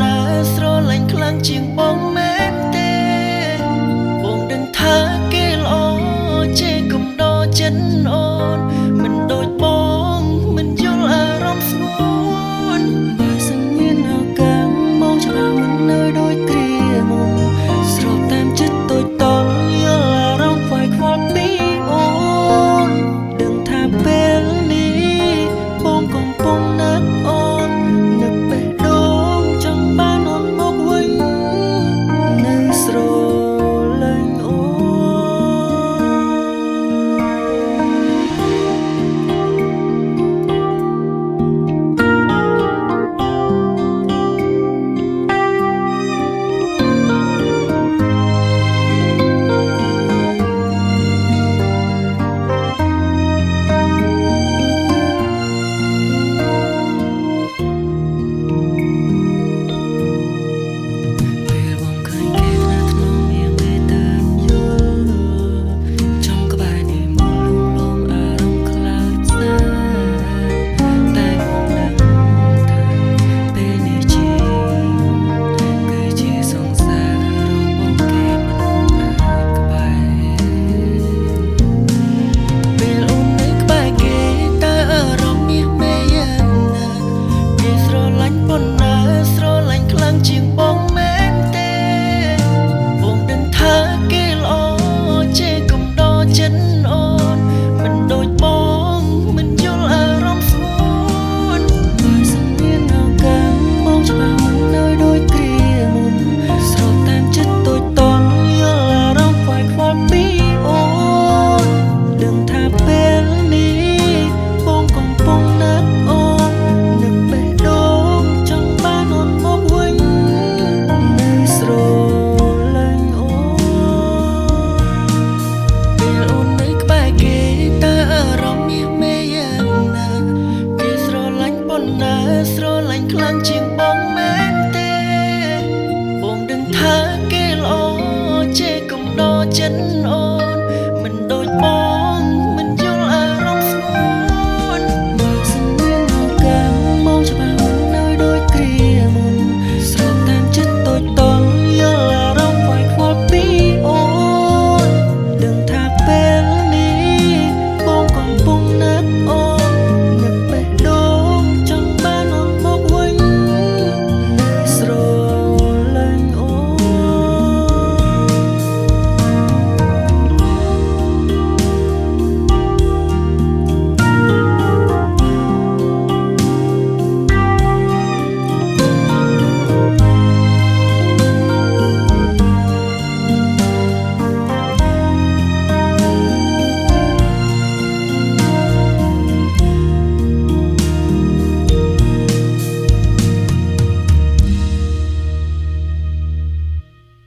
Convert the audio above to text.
ណាស្រឡាញ់ខ្លាំងជាងបងមែនទេបងដឹងថាគេល្អចេះកុំដកចិត្តអូនមិនដូចបងមិនយល់អារម្មណ៍ស្ងួនបើសិនមានឱកាសមកច្បាស់មិននៅដូចគ្រាមុនស្របតាមចិត្តតូចតូចយល់អារម្មណ៍ខ្វាយខ្វល់ពីអូនដឹងថាពេលនេះបងកំពុងនឹកអូននឹកបេះដូងចង់បានអូនមកវិញនៅស្រលាញ់អូនជាងបងមែនទេបងដឹងថាគេល្អចេះកុំដកចិត្តអូនមិនដូចបងមិនយល់អារម្មណ៍ស្ងួនបើសិនមានឱកាសបងច្បាស់មិននៅដូចគ្រាមុនស្រោបតាមចិត្តតូចតូចយល់អារម្មណ៍ខ្វាយខ្វល់ពីអូនដឹងថាពេលនេះបងកំពុងនឹកអូននឹកបេះដូងចង់បានអូនមកវិញស្រលាញ់អូនពេលអូននៅក្បែរគេតើអារម្មណ៍មាសមេយ៉ាងណាគេស្រឡាញ់ប៉ុណ្ណាស្រឡាញ់ខ្លាំងជាងបងមែនទេបងដឹងថាគេល្អចេះកុំដកចិត្ត